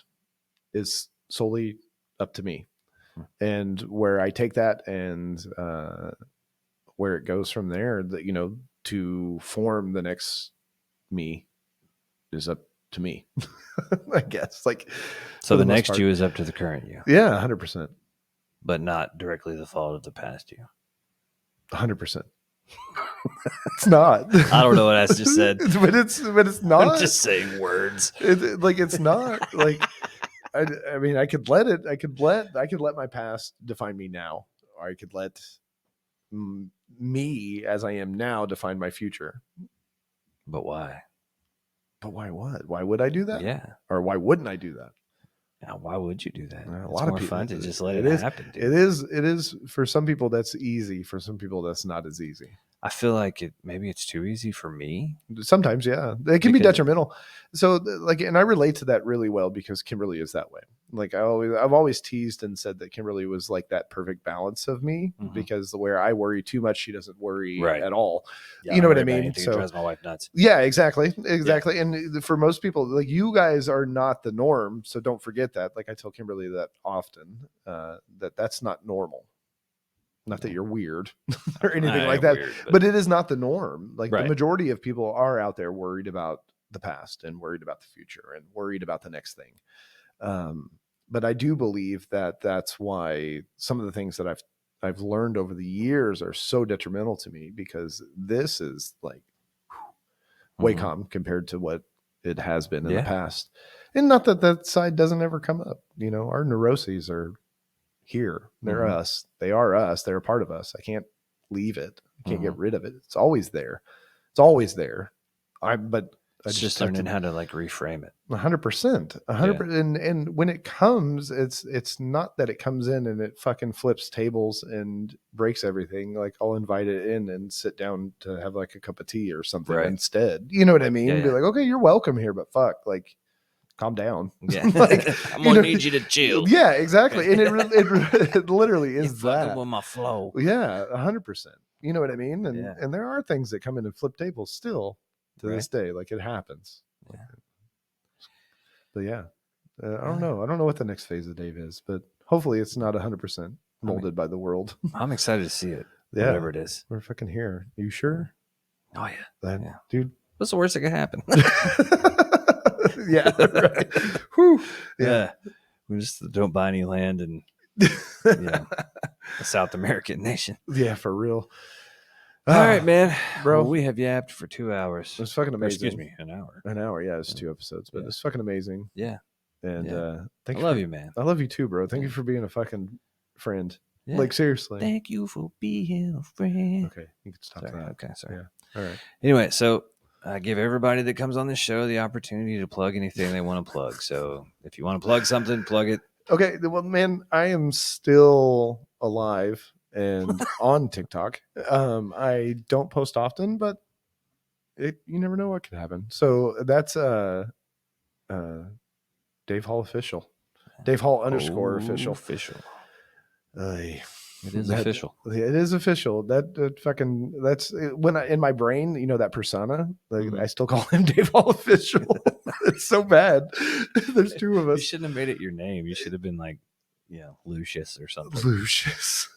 is solely up to me, Hmm. and where I take that and where it goes from there. That to form the next me is up to me. I guess, like So for the the most next part. you is up to the current you, Yeah, 100%, but not directly the fault of the past you. 100%. It's not. I don't know what I just said. But it's I'm not. just saying words. Like it's not like I mean I could let my past define me now, or I could let me as I am now define my future. But why? But why? What? Why would I do that? Yeah. Or why wouldn't I do that? Now, why would you do that? A It's lot of more people. fun to just let It it is. happen, It dude. is. It is for some people. That's easy. For some people, that's not as easy. I feel like maybe it's too easy for me Sometimes, yeah, it can be because detrimental. So, like, and I relate to that really well because Kimberly is that way. Like, I've always teased and said that Kimberly was like that perfect balance of me, Mhm. because where I worry too much, she doesn't worry Right. at all. Yeah, I You don't know what worry I about mean? anything. It So, drives my wife nuts. yeah, exactly, Yeah. exactly. And for most people, like you guys are not the norm. So don't forget that. Like I tell Kimberly that often, that's not normal. Not that No, you're weird or anything I like am that, weird, but but it is not the norm. Like the right. majority of people are out there worried about the past and worried about the future and worried about the next thing. Um, but I do believe that that's why some of the things that I've learned over the years are so detrimental to me, because this is like way Mm-hmm. calm compared to what it has been in the Yeah. past. And not that that side doesn't ever come up. Our neuroses are here. They're Mm-hmm. us. They are us. They're a part of us. I can't leave it. I can't Mm-hmm. get rid of it. It's always there. It's always there. But I It's just just have learning to how to like reframe it. 100%, Yeah. 100%. And when it comes, it's not that it comes in and it fucking flips tables and breaks everything. Like I'll invite it in and sit down to have like a cup of tea or something Right. instead. You know what I Yeah. mean? Be Yeah. like, okay, you're welcome here, but fuck, like calm down. Yeah. Like, I'm you gonna know, need you to chill. yeah, exactly. And it literally You're is fucking that. with my flow. Yeah, 100%. You know what I mean? And Yeah. and there are things that come in and flip tables still to Right. this day. Like it happens. Yeah. But yeah, I don't Yeah. know. I don't know what the next phase of Dave is, but hopefully it's not 100% I mean, molded by the world. I'm excited to see it. Yeah, Whatever it is. we're fucking here. You sure? Oh yeah. That Yeah. dude. What's the worst that could happen? Yeah, right. Whew. Yeah. Yeah. We just don't buy any land in a South American nation. Yeah, for real. All right, man. Well, Bro, we have yapped for 2 hours. it's fucking Or excuse amazing. me, an hour. An hour, yeah, it's 2 episodes, but Yeah. it's fucking amazing. Yeah. And Yeah. thank I you love for you, man. I love you too, bro. Thank Yeah. you for being a fucking friend. Yeah. Like seriously. Thank you for being a friend. Okay, you can stop Sorry. that. Okay. Sorry. Yeah. All right. Anyway, so I give everybody that comes on this show the opportunity to plug anything they want to plug. So if you want to plug something, plug it. Okay, well, man, I am still alive and on TikTok. I don't post often, but you never know what could happen. So that's uh, Dave Hall official, Dave Hall underscore official. Official. Ay, It is that official. it is official. That fucking that's when in my brain, that persona. Like Mhm. I still call him Dave Hall official. It's so bad. There's two of You us. shouldn't have made it your name. You should have been like, Lucius or something. Lucius.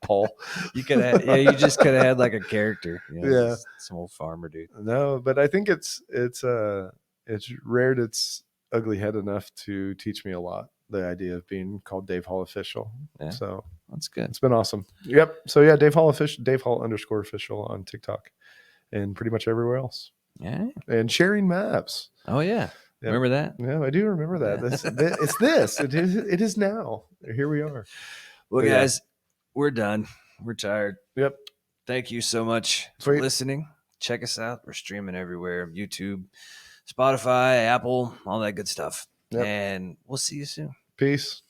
Paul. You could have, you just could have had like a character, Yeah. some old farmer dude. No, but I think it's reared its ugly head enough to teach me a lot. The idea of being called Dave Hall official. Yeah. So That's good. it's been awesome. Yep. So yeah, Dave Hall official, Dave Hall underscore official on TikTok and pretty much everywhere else. Yeah. And sharing maps. Oh yeah. Yep. Remember that? Yeah, I do remember that. It is now. Here we are. Well, But yeah. guys, we're done. We're tired. Yep. Thank you so much for Sweet. listening. Check us out. We're streaming everywhere: YouTube, Spotify, Apple, all that good stuff. Yep. And we'll see you soon. Peace.